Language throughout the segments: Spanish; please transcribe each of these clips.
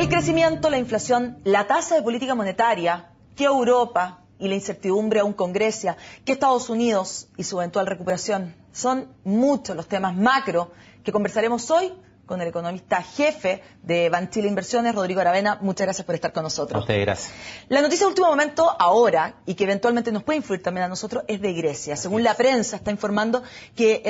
El crecimiento, la inflación, la tasa de política monetaria, que Europa y la incertidumbre aún con Grecia, que Estados Unidos y su eventual recuperación. Son muchos los temas macro que conversaremos hoy con el economista jefe de Banchile Inversiones, Rodrigo Aravena. Muchas gracias por estar con nosotros. A ustedes, gracias. La noticia de último momento ahora, y que eventualmente nos puede influir también a nosotros, es de Grecia. Según la prensa, está informando que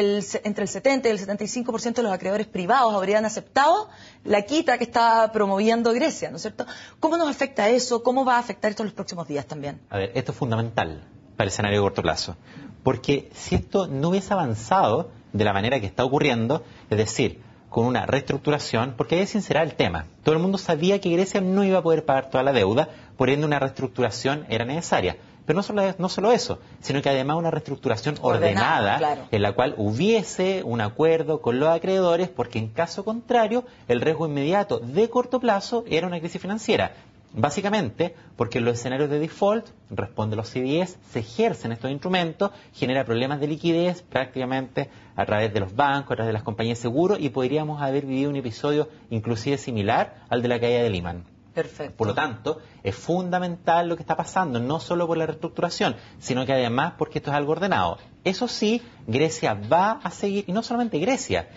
entre el 70 y el 75% de los acreedores privados habrían aceptado la quita que está promoviendo Grecia, ¿no es cierto? ¿Cómo nos afecta eso? ¿Cómo va a afectar esto en los próximos días también? A ver, esto es fundamental para el escenario de corto plazo, porque si esto no hubiese avanzado de la manera que está ocurriendo, es decir, con una reestructuración, porque ahí ese será el tema. Todo el mundo sabía que Grecia no iba a poder pagar toda la deuda, por ende una reestructuración era necesaria. Pero no solo eso, sino que además una reestructuración ordenada, claro, en la cual hubiese un acuerdo con los acreedores, porque en caso contrario, el riesgo inmediato de corto plazo era una crisis financiera. Básicamente, porque en los escenarios de default, responde los CDS, se ejercen estos instrumentos, genera problemas de liquidez prácticamente a través de los bancos, a través de las compañías de seguro, y podríamos haber vivido un episodio inclusive similar al de la caída de Lehman. Perfecto. Por lo tanto, es fundamental lo que está pasando, no solo por la reestructuración, sino que además porque esto es algo ordenado. Eso sí, Grecia va a seguir, y no solamente Grecia,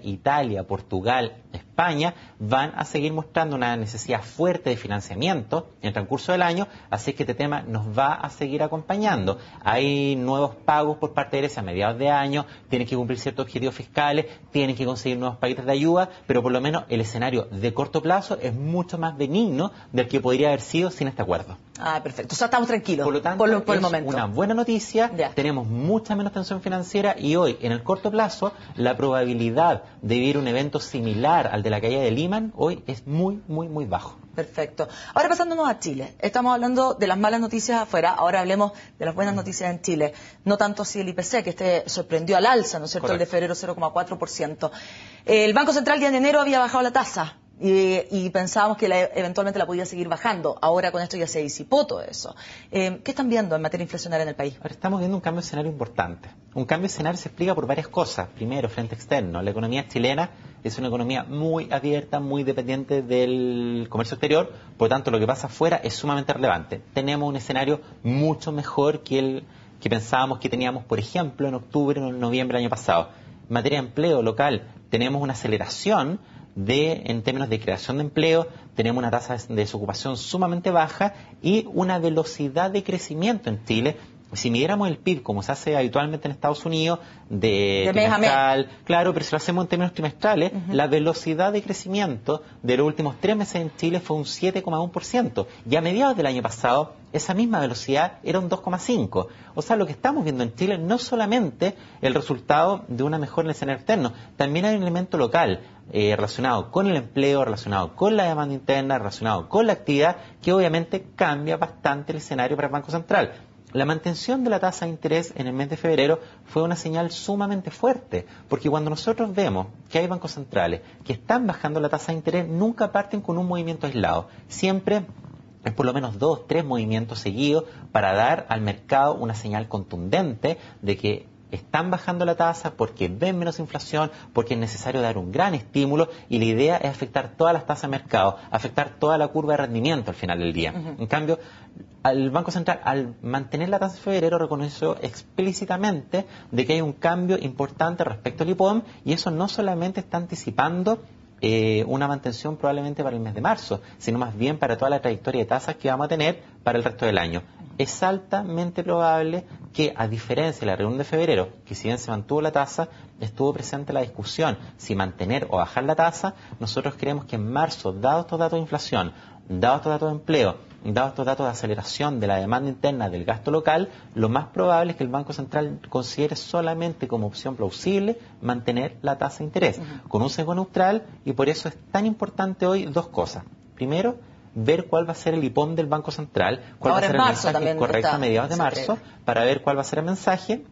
Italia, Portugal, España, van a seguir mostrando una necesidad fuerte de financiamiento en el transcurso del año, así que este tema nos va a seguir acompañando. Hay nuevos pagos por parte de Grecia a mediados de año, tienen que cumplir ciertos objetivos fiscales, tienen que conseguir nuevos paquetes de ayuda, pero por lo menos el escenario de corto plazo es mucho más benigno del que podría haber sido sin este acuerdo. Ah, perfecto. O sea, estamos tranquilos. Por lo tanto, por el es momento una buena noticia. Ya. Tenemos mucha menos tensión financiera y hoy, en el corto plazo, la probabilidad de vivir un evento similar al de la caída de Lehman hoy es muy, muy, muy bajo. Perfecto. Ahora pasándonos a Chile. Estamos hablando de las malas noticias afuera, ahora hablemos de las buenas noticias en Chile. No tanto así el IPC, que sorprendió al alza, ¿no es cierto? Correcto. El de febrero 0,4%. El Banco Central ya en enero había bajado la tasa. Y pensábamos que eventualmente la podía seguir bajando. Ahora con esto ya se disipó todo eso. ¿Qué están viendo en materia inflacionaria en el país? Ahora estamos viendo un cambio de escenario importante. Un cambio de escenario se explica por varias cosas. Primero, frente externo. La economía chilena es una economía muy abierta, muy dependiente del comercio exterior. Por lo tanto, lo que pasa afuera es sumamente relevante. Tenemos un escenario mucho mejor que el que pensábamos que teníamos, por ejemplo, en octubre o en noviembre del año pasado. En materia de empleo local, tenemos una aceleración en términos de creación de empleo, tenemos una tasa de desocupación sumamente baja y una velocidad de crecimiento en Chile. Si midiéramos el PIB como se hace habitualmente en Estados Unidos, de trimestral, claro, pero si lo hacemos en términos trimestrales, la velocidad de crecimiento de los últimos 3 meses en Chile fue un 7,1%. Y a mediados del año pasado, esa misma velocidad era un 2,5%. O sea, lo que estamos viendo en Chile no es solamente el resultado de una mejora en el escenario externo, también hay un elemento local relacionado con el empleo, relacionado con la demanda interna, relacionado con la actividad, que obviamente cambia bastante el escenario para el Banco Central. La mantención de la tasa de interés en el mes de febrero fue una señal sumamente fuerte, porque cuando nosotros vemos que hay bancos centrales que están bajando la tasa de interés, nunca parten con un movimiento aislado. Siempre es por lo menos 2, 3 movimientos seguidos para dar al mercado una señal contundente de que están bajando la tasa porque ven menos inflación, porque es necesario dar un gran estímulo y la idea es afectar todas las tasas de mercado, afectar toda la curva de rendimiento al final del día. En cambio, el Banco Central, al mantener la tasa de febrero, reconoció explícitamente de que hay un cambio importante respecto al IPOM y eso no solamente está anticipando una mantención probablemente para el mes de marzo, sino más bien para toda la trayectoria de tasas que vamos a tener para el resto del año. Es altamente probable que, a diferencia de la reunión de febrero, que si bien se mantuvo la tasa, estuvo presente la discusión si mantener o bajar la tasa. Nosotros creemos que en marzo, dados estos datos de inflación, dados estos datos de empleo, dados estos datos de aceleración de la demanda interna del gasto local, lo más probable es que el Banco Central considere solamente como opción plausible mantener la tasa de interés, con un sesgo neutral, y por eso es tan importante hoy dos cosas. Primero, ver cuál va a ser el IPOM del Banco Central, cuál ahora va a ser el mensaje correcto a mediados de marzo, para ver cuál va a ser el mensaje.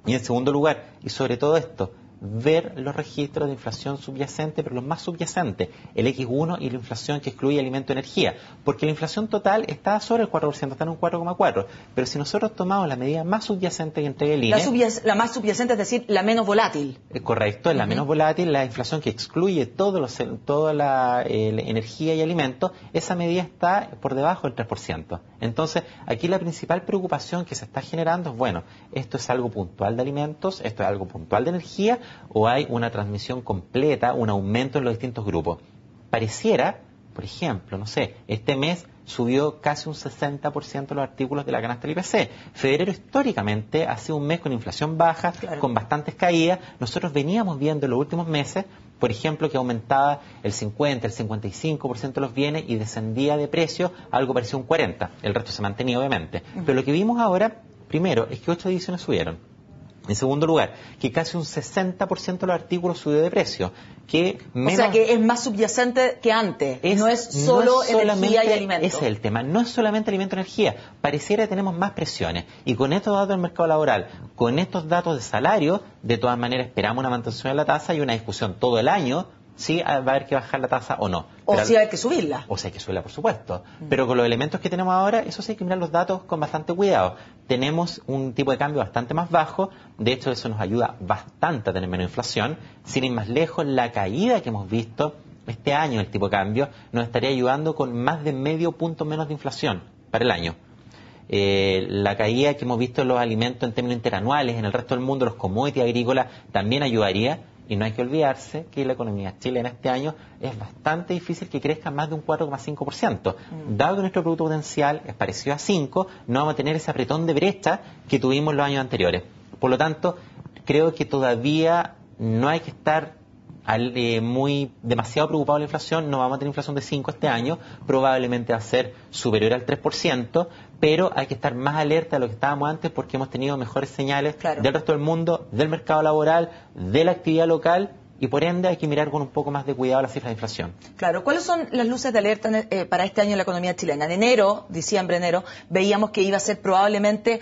Y en segundo lugar, y sobre todo esto, ver los registros de inflación subyacente, pero los más subyacentes, el X1 y la inflación que excluye alimento y energía, porque la inflación total está sobre el 4%, está en un 4,4%, pero si nosotros tomamos la medida más subyacente que entrega el INE... La más subyacente, es decir, la menos volátil. Correcto, es la menos volátil, la inflación que excluye toda la energía y alimentos, esa medida está por debajo del 3%. Entonces, aquí la principal preocupación que se está generando es, bueno, esto es algo puntual de alimentos, esto es algo puntual de energía, o hay una transmisión completa, un aumento en los distintos grupos. Pareciera, por ejemplo, no sé, este mes subió casi un 60% los artículos de la canasta del IPC. Febrero históricamente ha sido un mes con inflación baja, claro, con bastantes caídas. Nosotros veníamos viendo en los últimos meses, por ejemplo, que aumentaba el 50, el 55% de los bienes y descendía de precio algo parecido a un 40%. El resto se mantenía, obviamente. Pero lo que vimos ahora, primero, es que 8 divisiones subieron. En segundo lugar, que casi un 60% de los artículos subió de precio. O sea que es más subyacente que antes, no es solo energía y alimentos. Ese es el tema, no es solamente alimento y energía. Pareciera que tenemos más presiones. Y con estos datos del mercado laboral, con estos datos de salario, de todas maneras esperamos una mantención de la tasa y una discusión todo el año si va a haber que bajar la tasa o no. O si hay que subirla. O si hay que subirla, por supuesto. Pero con los elementos que tenemos ahora, eso sí hay que mirar los datos con bastante cuidado. Tenemos un tipo de cambio bastante más bajo, de hecho eso nos ayuda bastante a tener menos inflación. Sin ir más lejos, la caída que hemos visto este año del tipo de cambio nos estaría ayudando con más de medio punto menos de inflación para el año. La caída que hemos visto en los alimentos en términos interanuales, en el resto del mundo, los commodities agrícolas, también ayudaría. Y no hay que olvidarse que la economía chilena este año es bastante difícil que crezca más de un 4,5%. Dado que nuestro producto potencial es parecido a 5, no vamos a tener ese apretón de brecha que tuvimos los años anteriores. Por lo tanto, creo que todavía no hay que estar demasiado preocupado de la inflación. No vamos a tener inflación de 5 este año, probablemente va a ser superior al 3%, pero hay que estar más alerta de lo que estábamos antes porque hemos tenido mejores señales del resto del mundo, del mercado laboral, de la actividad local y por ende hay que mirar con un poco más de cuidado las cifras de inflación. Claro, ¿cuáles son las luces de alerta para este año en la economía chilena? En diciembre-enero, veíamos que iba a ser probablemente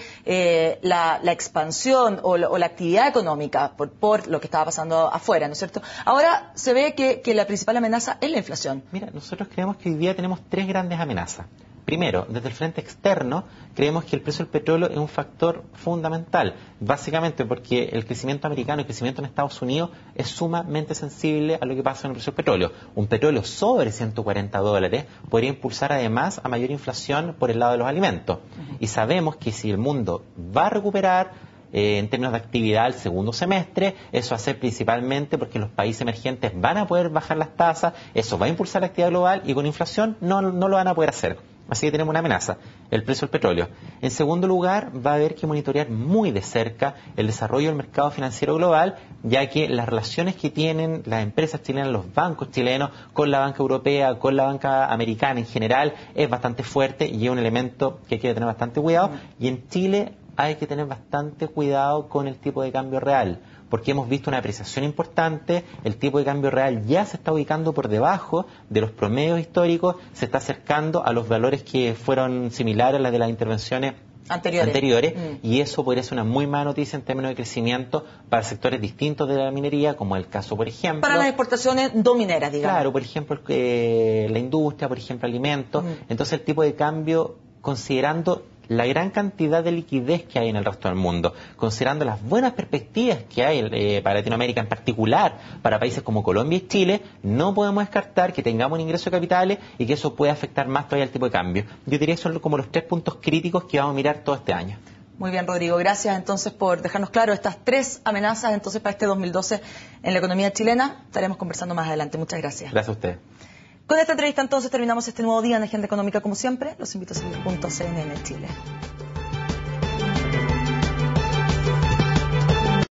la expansión o la actividad económica por lo que estaba pasando afuera, ¿no es cierto? Ahora se ve que la principal amenaza es la inflación. Mira, nosotros creemos que hoy día tenemos 3 grandes amenazas. Primero, desde el frente externo, creemos que el precio del petróleo es un factor fundamental, básicamente porque el crecimiento americano, el crecimiento en Estados Unidos es sumamente sensible a lo que pasa en el precio del petróleo. Un petróleo sobre $140 podría impulsar además a mayor inflación por el lado de los alimentos. Y sabemos que si el mundo va a recuperar en términos de actividad el segundo semestre, eso va a ser principalmente porque los países emergentes van a poder bajar las tasas, eso va a impulsar la actividad global y con inflación no lo van a poder hacer. Así que tenemos una amenaza, el precio del petróleo. En segundo lugar, va a haber que monitorear muy de cerca el desarrollo del mercado financiero global, ya que las relaciones que tienen las empresas chilenas, los bancos chilenos, con la banca europea, con la banca americana en general, es bastante fuerte y es un elemento que hay que tener bastante cuidado. Y en Chile hay que tener bastante cuidado con el tipo de cambio real, porque hemos visto una apreciación importante, el tipo de cambio real ya se está ubicando por debajo de los promedios históricos, se está acercando a los valores que fueron similares a las de las intervenciones anteriores y eso podría ser una muy mala noticia en términos de crecimiento para sectores distintos de la minería, como el caso, por ejemplo... Para las exportaciones no mineras, digamos. Claro, por ejemplo, la industria, por ejemplo, alimentos. Entonces el tipo de cambio, considerando la gran cantidad de liquidez que hay en el resto del mundo, considerando las buenas perspectivas que hay para Latinoamérica, en particular para países como Colombia y Chile, no podemos descartar que tengamos un ingreso de capitales y que eso pueda afectar más todavía el tipo de cambio. Yo diría que son como los 3 puntos críticos que vamos a mirar todo este año. Muy bien, Rodrigo. Gracias entonces por dejarnos claro estas 3 amenazas entonces para este 2012 en la economía chilena. Estaremos conversando más adelante. Muchas gracias. Gracias a usted. Con esta entrevista entonces terminamos este nuevo día en Agenda Económica como siempre. Los invito a seguir juntos a CNN Chile.